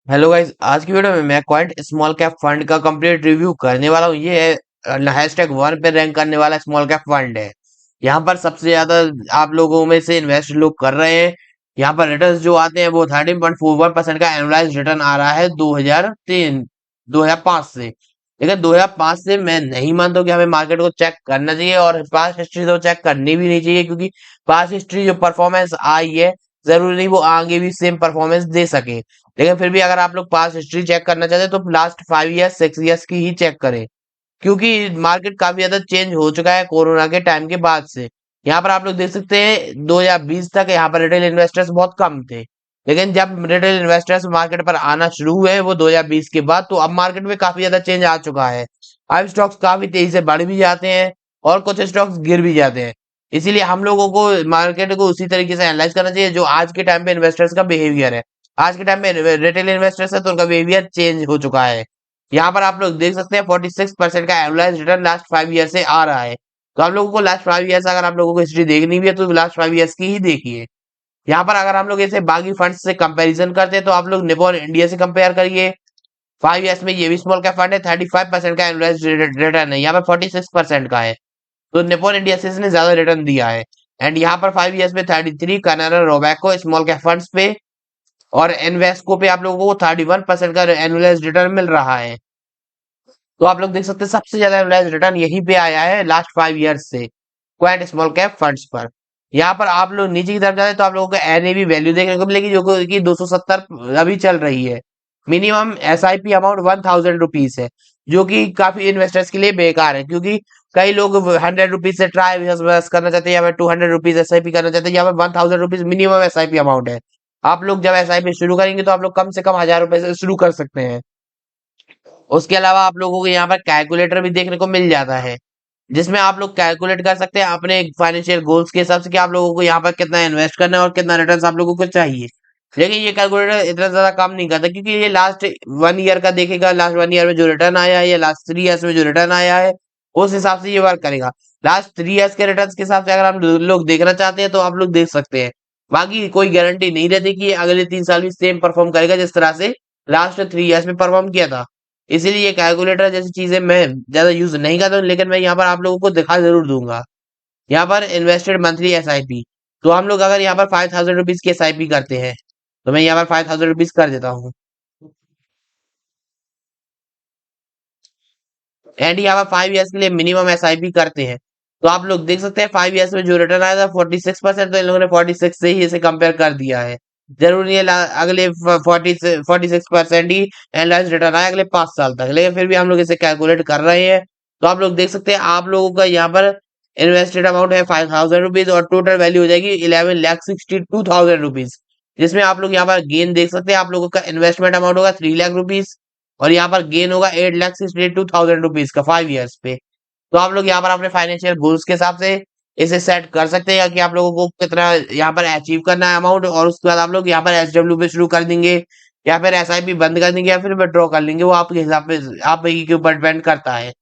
Hello guys, आज की video में मैं क्वांट स्मॉल कैप फंड का कंप्लीट रिव्यू करने वाला हूँ। ये है हैशटैग 1 पे रैंक करने वाला स्मॉल कैप फंड है। यहाँ पर सबसे ज्यादा आप लोगों में से इन्वेस्ट लोग कर रहे हैं। यहाँ पर रिटर्न्स जो आते हैं वो 13.41% का एनुअलाइज रिटर्न आ रहा है 2005 से। लेकिन 2005 से मैं नहीं मानता हूँ कि हमें मार्केट को चेक करना चाहिए, और पास्ट हिस्ट्री तो चेक करनी भी नहीं चाहिए, क्योंकि पास्ट हिस्ट्री जो परफॉर्मेंस आई है जरूरी नहीं वो आगे भी सेम परफॉर्मेंस दे सके। लेकिन फिर भी अगर आप लोग पास्ट हिस्ट्री चेक करना चाहते हैं तो लास्ट 5 ईयर्स 6 ईयर्स की ही चेक करें, क्योंकि मार्केट काफी ज्यादा चेंज हो चुका है कोरोना के टाइम के बाद से। यहाँ पर आप लोग देख सकते हैं 2020 तक यहाँ पर रिटेल इन्वेस्टर्स बहुत कम थे। लेकिन जब रिटेल इन्वेस्टर्स मार्केट पर आना शुरू हुए वो 2020 के बाद, तो अब मार्केट में काफी ज्यादा चेंज आ चुका है। अब स्टॉक्स काफी तेजी से बढ़ भी जाते हैं और कुछ स्टॉक्स गिर भी जाते हैं। इसीलिए हम लोगों को मार्केट को उसी तरीके से एनालाइज करना चाहिए जो आज के टाइम पे इन्वेस्टर्स का बिहेवियर है। आज के टाइम में रिटेल इन्वेस्टर्स है तो उनका बिहेवियर चेंज हो चुका है। यहाँ पर आप लोग देख सकते हैं 46% का एनुअलाइज रिटर्न लास्ट 5 ईयर से आ रहा है। तो आप लोगों को लास्ट 5 ईयर्स अगर आप लोगों को हिस्ट्री देखनी भी है तो लास्ट 5 ईयर्स की ही देखिए। यहाँ पर अगर हम लोग इसे बाकी फंड्स से कंपैरिजन करते हैं तो आप लोग निपॉन इंडिया से कंपेयर करिए। 5 ईयर्स में ये भी स्मॉल कैप फंड है, 35% का एनुअलाइज रिटर्न है, यहाँ पर 46% का है। तो निपॉन इंडिया से इसने ज्यादा रिटर्न दिया है। एंड यहाँ पर 5 ईयर्स में 33, कनाडा रोबैको स्मॉल कैप फंड्स पे और इन्वेस्को पे आप लोगों को 31% का एनुअलाइज रिटर्न मिल रहा है। तो आप लोग देख सकते हैं सबसे ज्यादा एवरेज रिटर्न यहीं पे आया है लास्ट 5 ईयर्स से क्वांट स्मॉल कैप फंड्स पर। यहाँ पर आप लोग नीचे की तरफ जाते हैं तो आप लोगों को एनएवी वैल्यू देखने को मिलेगी जो कि 270 अभी चल रही है। मिनिमम एसआईपी अमाउंट 1000 रुपीज है, जो कि काफी इन्वेस्टर्स के लिए बेकार है, क्योंकि कई लोग 100 रुपीज से ट्राई करना चाहते हैं, या फिर 200 रुपीज एसआईपी करना चाहते हैं, या फिर 1000 रुपीज मिनिमम एसआईपी अमाउंट है। आप लोग जब एसआईपी शुरू करेंगे तो आप लोग कम से कम 1000 रुपए से शुरू कर सकते हैं। उसके अलावा आप लोगों को यहाँ पर कैलकुलेटर भी देखने को मिल जाता है, जिसमें आप लोग कैलकुलेट कर सकते हैं अपने फाइनेंशियल गोल्स के हिसाब से कि आप लोगों को यहाँ पर कितना इन्वेस्ट करना है और कितना रिटर्न आप लोगों को चाहिए। लेकिन ये कैलकुलेटर इतना ज्यादा काम नहीं करता, क्योंकि ये लास्ट 1 ईयर का देखेगा, लास्ट 1 ईयर में जो रिटर्न आया है या लास्ट 3 ईयर्स में जो रिटर्न आया है उस हिसाब से ये वर्क करेगा। लास्ट 3 ईयर्स के रिटर्न के हिसाब से अगर हम लोग देखना चाहते हैं तो आप लोग देख सकते हैं। बाकी कोई गारंटी नहीं रहती कि ये अगले 3 साल भी सेम परफॉर्म करेगा जिस तरह से लास्ट 3 ईयर्स में परफॉर्म किया था। इसीलिए ये कैलकुलेटर जैसी चीजें मैं ज्यादा यूज नहीं करता हूँ, लेकिन मैं यहाँ पर आप लोगों को दिखा जरूर दूंगा। यहाँ पर इन्वेस्टेड मंथली एसआईपी, तो हम लोग अगर यहाँ पर 5000 रुपीज की एसआईपी करते हैं तो मैं यहाँ पर 5000 रुपीज कर देता हूँ। एंड यहाँ पर 5 ईयर्स के लिए मिनिमम एसआईपी करते हैं तो आप लोग देख सकते हैं 5 ईयर्स में जो रिटर्न आया था 46%, तो इन लोगों ने 46 से ही इसे कंपेयर कर दिया है। जरूरी नहीं है अगले 46% ही एनालाइज रिटर्न आए अगले 5 साल तक, लेकिन फिर भी हम लोग इसे कैलकुलेट कर रहे हैं। तो आप लोग देख सकते हैं आप लोगों का यहाँ पर इन्वेस्टेड अमाउंट है 5000 रुपीज और टोटल वैल्यू हो जाएगी 11,62,000 रुपीज, जिसमें आप लोग यहाँ पर गेन देख सकते हैं। आप लोगों का इन्वेस्टमेंट अमाउंट होगा 3 लाख रुपीज और यहाँ पर गेन होगा 8,62,000 रुपीज का 5 ईयर्स पे। तो आप लोग यहाँ पर अपने फाइनेंशियल गोल्स के हिसाब से इसे सेट कर सकते हैं कि आप लोगों को कितना यहाँ पर अचीव करना है अमाउंट, और उसके बाद आप लोग यहाँ पर एसडब्ल्यू पे शुरू कर देंगे या फिर एसआईपी बंद कर देंगे या फिर विड्रॉ कर लेंगे, वो आपके हिसाब पे आप ही के ऊपर डिपेंड करता है।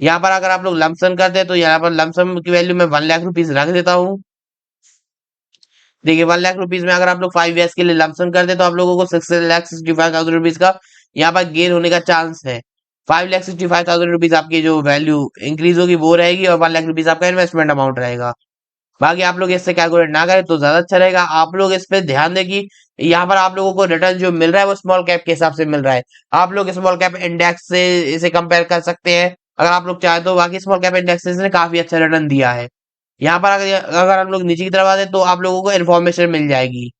यहाँ पर अगर आप लोग लमसम करते हैं तो यहाँ पर लमसम की वैल्यू में 1 लाख रुपीज रख देता हूँ। देखिए 1 लाख रुपीज में अगर आप लोग 5 ईयर्स के लिए लमसम करते हैं तो आप लोगों को 6,65,000 रुपीज का यहाँ पर गेन होने का चांस है। 5,65,000 रुपीज आपकी जो वैल्यू इंक्रीज होगी वो रहेगी और 1 लाख रुपीज आपका इन्वेस्टमेंट अमाउंट रहेगा। बाकी आप लोग इससे कैलकुलेट ना करें तो ज्यादा अच्छा रहेगा। आप लोग इस पे ध्यान दें कि यहाँ पर आप लोगों को रिटर्न जो मिल रहा है वो स्मॉल कैप के हिसाब से मिल रहा है। आप लोग स्मॉल कैप इंडेक्स से इसे कंपेयर कर सकते हैं अगर आप लोग चाहें तो। बाकी स्मॉल कैप इंडेक्स ने काफी अच्छा रिटर्न दिया है। यहाँ पर अगर हम लोग नीचे की तरफ आते हैं तो आप लोगों को इन्फॉर्मेशन मिल जाएगी।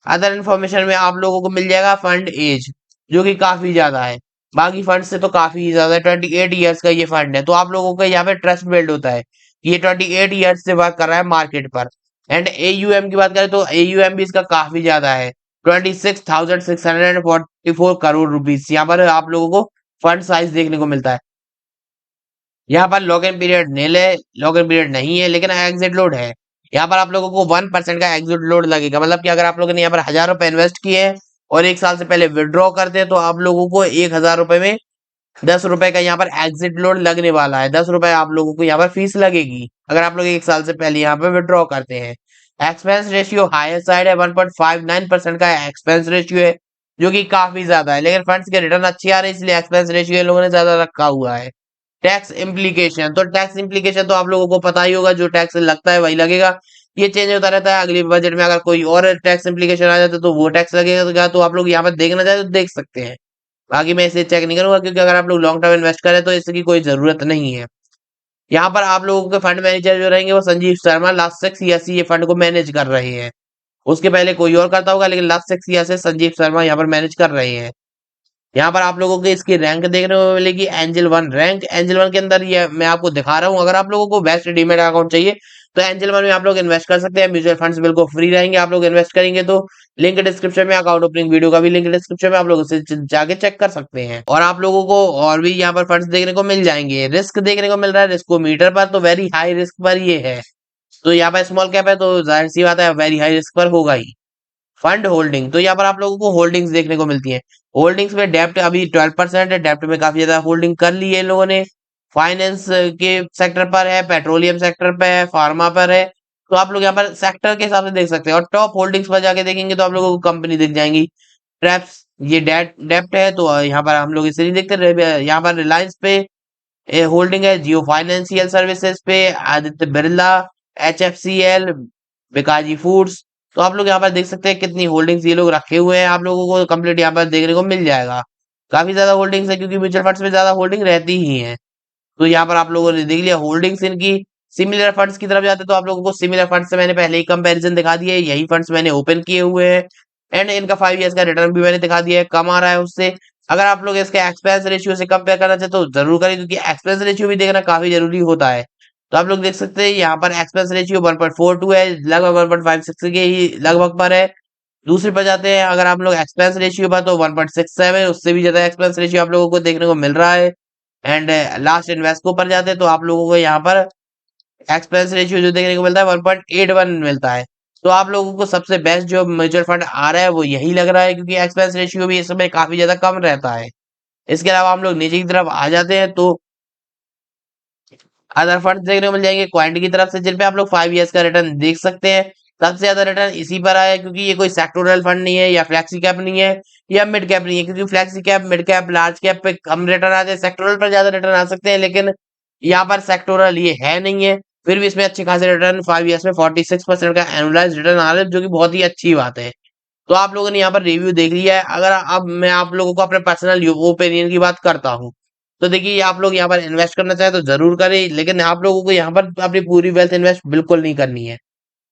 अदर इन्फॉर्मेशन में आप लोगों को मिल जाएगा फंड एज, जो कि काफी ज्यादा है, बाकी फंड से तो काफी ज्यादा है। 28 ईयर्स का ये फंड है, तो आप लोगों का यहाँ पे ट्रस्ट बिल्ड होता है कि ये 28 ईयर्स से वर्क कर रहा है मार्केट पर। एंड एयूएम की बात करें तो एयूएम भी इसका काफी ज्यादा है, 26,644 करोड़ रुपीज यहाँ पर आप लोगों को फंड साइज देखने को मिलता है। यहाँ पर लॉग इन पीरियड नील है, लॉग इन पीरियड नहीं है, लेकिन एग्जिट लोड है। यहाँ पर आप लोगों को 1% का एग्जिट लोड लगेगा, मतलब कि अगर आप लोगों ने यहाँ पर 1000 रुपए इन्वेस्ट किए हैं और 1 साल से पहले विड्रॉ करते हैं तो आप लोगों को 1000 रुपए में 10 रुपए का यहाँ पर एग्जिट लोड लगने वाला है। 10 रुपए आप लोगों को यहाँ पर फीस लगेगी अगर आप लोग 1 साल से पहले यहाँ पे विड्रॉ करते हैं। एक्सपेंस रेशियो हायर साइड है, 1.59% का एक्सपेंस रेशियो है, जो कि काफी ज्यादा है, लेकिन फंड्स के रिटर्न अच्छे आ रहे हैं, इसलिए एक्सपेंस रेशियो इन लोगों ने ज्यादा रखा हुआ है। टैक्स इम्प्लीकेशन, तो टैक्स इम्प्लीकेशन तो आप लोगों को पता ही होगा, जो टैक्स लगता है वही लगेगा। ये चेंज होता रहता है, अगली बजट में अगर कोई और टैक्स इम्प्लीकेशन आ जाता है तो वो टैक्स लगेगा, तो आप लोग यहाँ पर देखना चाहे तो देख सकते हैं। बाकी मैं इसे चेक नहीं करूंगा, क्योंकि अगर आप लोग लॉन्ग टर्म इन्वेस्ट करें तो इसकी कोई जरूरत नहीं है। यहाँ पर आप लोगों के फंड मैनेजर जो रहेंगे वो संजीव शर्मा लास्ट 6 ईयर से ये फंड को मैनेज कर रहे हैं। उसके पहले कोई और करता होगा, लेकिन लास्ट 6 ईयर से संजीव शर्मा यहाँ पर मैनेज कर रहे हैं। यहाँ पर आप लोगों को इसकी रैंक देखने को मिलेगी, angel one rank. Angel one के अंदर ये मैं आपको दिखा रहा हूँ। अगर आप लोगों को बेस्ट डीमेट अकाउंट चाहिए तो एंजल वन में आप लोग इन्वेस्ट कर सकते हैं। म्यूचुअल फंड्स बिल्कुल फ्री रहेंगे, आप लोग इन्वेस्ट करेंगे तो लिंक डिस्क्रिप्शन में, अकाउंट ओपनिंग वीडियो का भी लिंक डिस्क्रिप्शन में, आप लोग उसे जाके चेक कर सकते हैं। और आप लोगों को और भी यहाँ पर फंड्स देखने को मिल जाएंगे। रिस्क देखने को मिल रहा है, रिस्क मीटर पर तो वेरी हाई रिस्क पर ये है। तो यहाँ पर स्मॉल कैप है तो जाहिर सी बात है वेरी हाई रिस्क पर होगा ही। फंड होल्डिंग, तो यहाँ पर आप लोगों को होल्डिंग्स देखने को मिलती है। होल्डिंग्स में डेप्ट अभी 12% है, डेप्ट में काफी ज्यादा होल्डिंग कर ली है इन लोगों ने। फाइनेंस के सेक्टर पर है, पेट्रोलियम सेक्टर पे है, फार्मा पर है। तो आप लोग यहाँ पर सेक्टर के हिसाब से देख सकते हैं, और टॉप होल्डिंग्स पर जाके देखेंगे तो आप लोगों को कंपनी दिख जाएंगी। ट्रैप्स, ये डेप्ट है तो यहाँ पर हम लोग इसे नहीं देखते। यहाँ पर रिलायंस पे होल्डिंग है, जियो फाइनेंशियल सर्विसेज पे, आदित्य बिरला, HFCL, बिकाजी फूड्स। तो आप लोग यहाँ पर देख सकते हैं कितनी होल्डिंग्स ये लोग रखे हुए हैं, आप लोगों को कंप्लीट यहाँ पर देखने को मिल जाएगा। काफी ज्यादा होल्डिंग्स है, क्योंकि म्यूचुअल फंड्स में ज्यादा होल्डिंग रहती ही है। तो यहाँ पर आप लोगों ने देख लिया होल्डिंग्स इनकी। सिमिलर फंड्स की तरफ जाते तो आप लोगों को सिमिलर फंड्स से मैंने पहले ही कंपैरिजन दिखा दिया है, यही फंड्स मैंने ओपन किए हुए हैं। एंड इनका 5 ईयर्स का रिटर्न भी मैंने दिखा दिया है, कम आ रहा है उससे। अगर आप लोग इसके एक्सपेंस रेशियो से कंपेयर करना चाहते तो जरूर करें, क्योंकि एक्सपेंस रेशियो भी देखना काफी जरूरी होता है। तो आप लोग देख सकते हैं यहाँ पर एक्सपेंस रेशियो 1.42 है, लगभग 1.56 के ही लगभग पर है। दूसरे पर जाते हैं अगर आप लोग एक्सपेंस रेशियो पर, तो 1.67, उससे भी ज्यादा एक्सपेंस रेशियो आप लोगों को देखने को मिल रहा है। एंड लास्ट इन्वेस्को पर जाते हैं तो आप लोगों को यहाँ पर एक्सपेंस रेशियो जो देखने को मिलता है 1.81 मिलता है। तो आप लोगों को सबसे बेस्ट जो म्यूचुअल फंड आ रहा है वो यही लग रहा है, क्योंकि एक्सपेंस रेशियो भी इस समय काफी ज्यादा कम रहता है। इसके अलावा हम लोग नीचे की तरफ आ जाते हैं तो अदर फंड देखने को मिल जाएंगे क्वांट की तरफ से, जिन पे आप लोग 5 ईयर्स का रिटर्न देख सकते हैं। सबसे ज्यादा रिटर्न इसी पर आया है, क्योंकि ये कोई सेक्टोरल फंड नहीं है या फ्लैक्सी कैप नहीं है या मिड कैप नहीं है, क्योंकि flexi cap, mid cap, large cap पे कम रिटर्न आते हैं, सेक्टोरल पर ज्यादा रिटर्न आ सकते हैं, लेकिन यहाँ पर सेक्टोरल ये है नहीं है। फिर भी इसमें अच्छे खासे रिटर्न 5 ईयर्स में 46% का एनुअलाइज रिटर्न आ रहा है, जो कि बहुत ही अच्छी बात है। तो आप लोगों ने यहाँ पर रिव्यू देख लिया है। अगर अब मैं आप लोगों को अपने पर्सनल ओपिनियन की बात करता हूँ, तो देखिए आप लोग यहाँ पर इन्वेस्ट करना चाहे तो जरूर करें, लेकिन आप लोगों को यहाँ पर अपनी पूरी वेल्थ इन्वेस्ट बिल्कुल नहीं करनी है।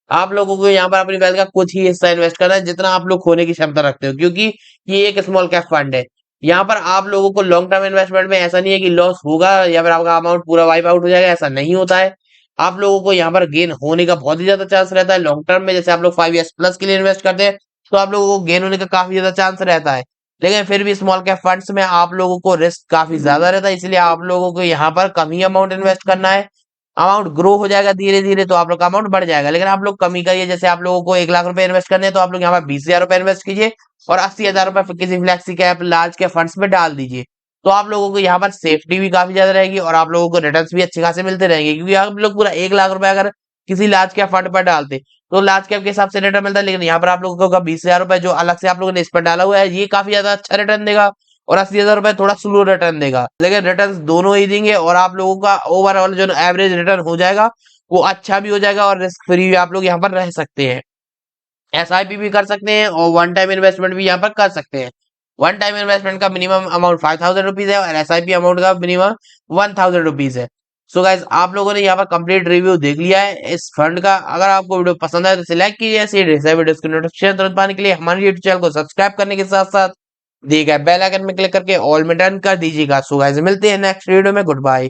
आप लोगों को यहाँ पर अपनी वेल्थ का कुछ ही हिस्सा इन्वेस्ट करना है, जितना आप लोग खोने की क्षमता रखते हो, क्योंकि ये एक स्मॉल कैप फंड है। यहाँ पर आप लोगों को लॉन्ग टर्म इन्वेस्टमेंट में ऐसा नहीं है कि लॉस होगा या फिर आपका अमाउंट पूरा वाइप आउट हो जाएगा, ऐसा नहीं होता है। आप लोगों को यहाँ पर गेन होने का बहुत ही ज्यादा चांस रहता है लॉन्ग टर्म में। जैसे आप लोग 5 ईयर्स प्लस के लिए इन्वेस्ट करते हैं तो आप लोगों को गेन होने का काफी ज्यादा चांस रहता है, लेकिन फिर भी स्मॉल कैप फंड्स में आप लोगों को रिस्क काफी ज्यादा रहता है, इसलिए आप लोगों को यहाँ पर कम ही अमाउंट इन्वेस्ट करना है। अमाउंट ग्रो हो जाएगा धीरे धीरे तो आप लोग का अमाउंट बढ़ जाएगा, लेकिन आप लोग कमी करिए। जैसे आप लोगों को 1 लाख रुपए इन्वेस्ट करने हैं तो आप लोग यहाँ पर 20,000 रुपए इन्वेस्ट कीजिए और 80,000 रुपए किसी flexi cap, large cap funds में डाल दीजिए। तो आप लोगों को यहाँ पर सेफ्टी भी काफी ज्यादा रहेगी और आप लोगों को रिटर्न्स भी अच्छे खासे मिलते रहेंगे, क्योंकि आप लोग पूरा 1 लाख रुपए अगर किसी लार्ज कैप फंड पर डालते तो लार्ज कैप के हिसाब से रिटर्न मिलता है, लेकिन यहाँ पर आप लोगों को 20,000 रुपए जो अलग से आप लोगों ने इस पर डाला हुआ है ये काफी ज्यादा अच्छा रिटर्न देगा, और 80,000 रुपए थोड़ा स्लो रिटर्न देगा, लेकिन रिटर्न दोनों ही देंगे और आप लोगों का ओवरऑल जो एवरेज रिटर्न हो जाएगा वो अच्छा भी हो जाएगा और रिस्क फ्री भी आप लोग यहाँ पर रह सकते हैं। SIP भी कर सकते हैं और वन टाइम इन्वेस्टमेंट भी यहाँ पर कर सकते हैं। वन टाइम इन्वेस्टमेंट का मिनिमम अमाउंट 5,000 रुपीज है और SIP अमाउंट का मिनिमम 1,000 रुपीज है। सो गाइज आप लोगों ने यहाँ पर कंप्लीट रिव्यू देख लिया है इस फंड का। अगर आपको वीडियो पसंद आए तो सिलेक्ट कीजिए ऐसे वीडियो की नोटिफिकेशन तुरंत पाने के लिए हमारे यूट्यूब चैनल को सब्सक्राइब करने के साथ साथ दिए गए बेल आइकन में क्लिक करके ऑल में डन कर दीजिएगा। सो गाइज मिलते हैं नेक्स्ट वीडियो में, गुड बाय।